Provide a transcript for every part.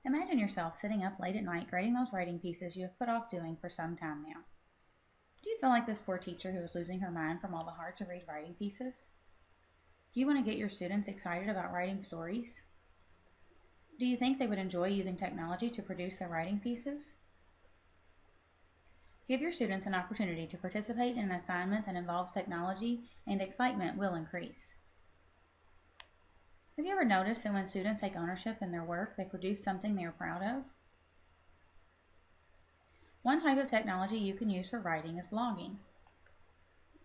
Imagine yourself sitting up late at night grading those writing pieces you have put off doing for some time now. Do you feel like this poor teacher who is losing her mind from all the hard-to-read writing pieces? Do you want to get your students excited about writing stories? Do you think they would enjoy using technology to produce their writing pieces? Give your students an opportunity to participate in an assignment that involves technology, and excitement will increase. Have you ever noticed that when students take ownership in their work, they produce something they are proud of? One type of technology you can use for writing is blogging.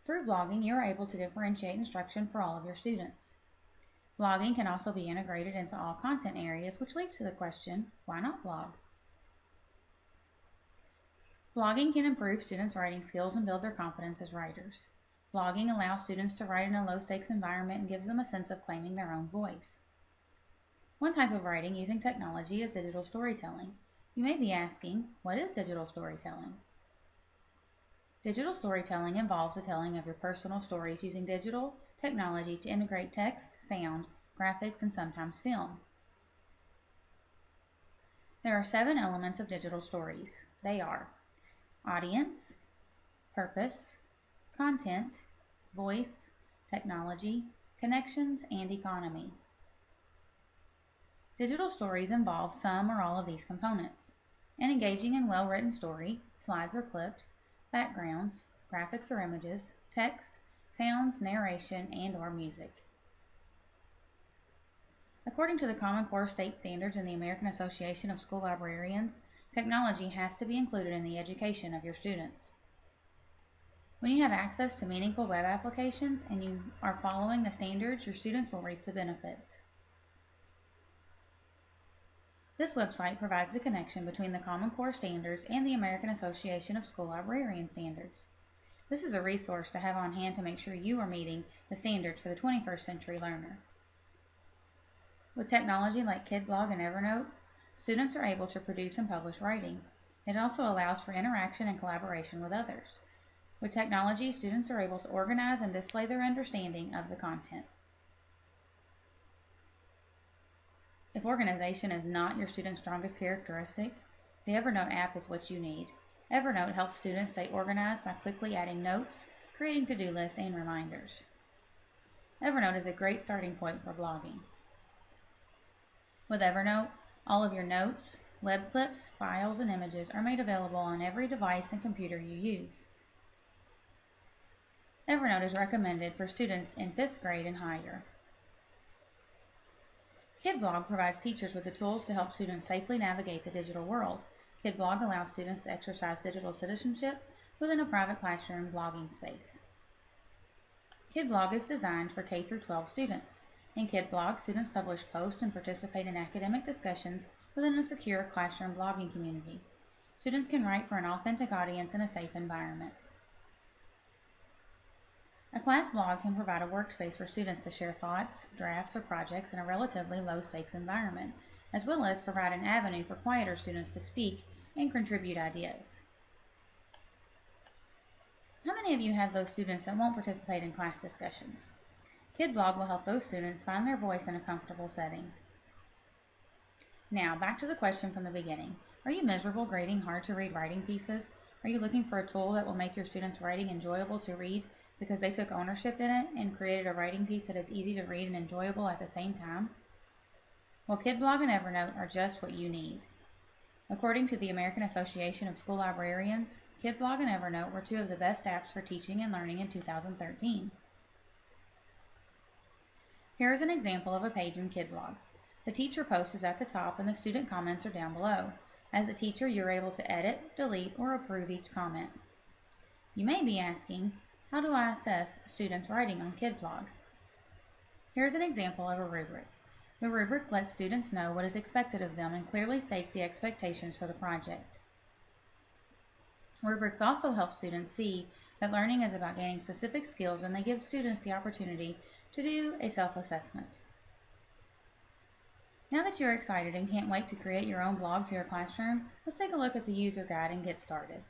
Through blogging, you are able to differentiate instruction for all of your students. Blogging can also be integrated into all content areas, which leads to the question, why not blog? Blogging can improve students' writing skills and build their confidence as writers. Blogging allows students to write in a low-stakes environment and gives them a sense of claiming their own voice. One type of writing using technology is digital storytelling. You may be asking, what is digital storytelling? Digital storytelling involves the telling of your personal stories using digital technology to integrate text, sound, graphics, and sometimes film. There are 7 elements of digital stories. They are audience, purpose, content, voice, technology, connections, and economy. Digital stories involve some or all of these components. An engaging and well-written story, slides or clips, backgrounds, graphics or images, text, sounds, narration, and/or music. According to the Common Core State Standards and the American Association of School Librarians, technology has to be included in the education of your students. When you have access to meaningful web applications and you are following the standards, your students will reap the benefits. This website provides the connection between the Common Core Standards and the American Association of School Librarian Standards. This is a resource to have on hand to make sure you are meeting the standards for the 21st century learner. With technology like KidBlog and Evernote, students are able to produce and publish writing. It also allows for interaction and collaboration with others. With technology, students are able to organize and display their understanding of the content. If organization is not your student's strongest characteristic, the Evernote app is what you need. Evernote helps students stay organized by quickly adding notes, creating to-do lists, and reminders. Evernote is a great starting point for blogging. With Evernote, all of your notes, web clips, files, and images are made available on every device and computer you use. Evernote is recommended for students in 5th grade and higher. KidBlog provides teachers with the tools to help students safely navigate the digital world. KidBlog allows students to exercise digital citizenship within a private classroom blogging space. KidBlog is designed for K-12 students. In KidBlog, students publish posts and participate in academic discussions within a secure classroom blogging community. Students can write for an authentic audience in a safe environment. A class blog can provide a workspace for students to share thoughts, drafts, or projects in a relatively low-stakes environment, as well as provide an avenue for quieter students to speak and contribute ideas. How many of you have those students that won't participate in class discussions? KidBlog will help those students find their voice in a comfortable setting. Now, back to the question from the beginning. Are you miserable grading hard-to-read writing pieces? Are you looking for a tool that will make your students' writing enjoyable to read because they took ownership in it and created a writing piece that is easy to read and enjoyable at the same time? Well, KidBlog and Evernote are just what you need. According to the American Association of School Librarians, KidBlog and Evernote were 2 of the best apps for teaching and learning in 2013. Here is an example of a page in KidBlog. The teacher post is at the top and the student comments are down below. As the teacher, you're able to edit, delete, or approve each comment. You may be asking, how do I assess students' writing on KidBlog? Here is an example of a rubric. The rubric lets students know what is expected of them and clearly states the expectations for the project. Rubrics also help students see that learning is about gaining specific skills, and they give students the opportunity to do a self-assessment. Now that you're excited and can't wait to create your own blog for your classroom, let's take a look at the user guide and get started.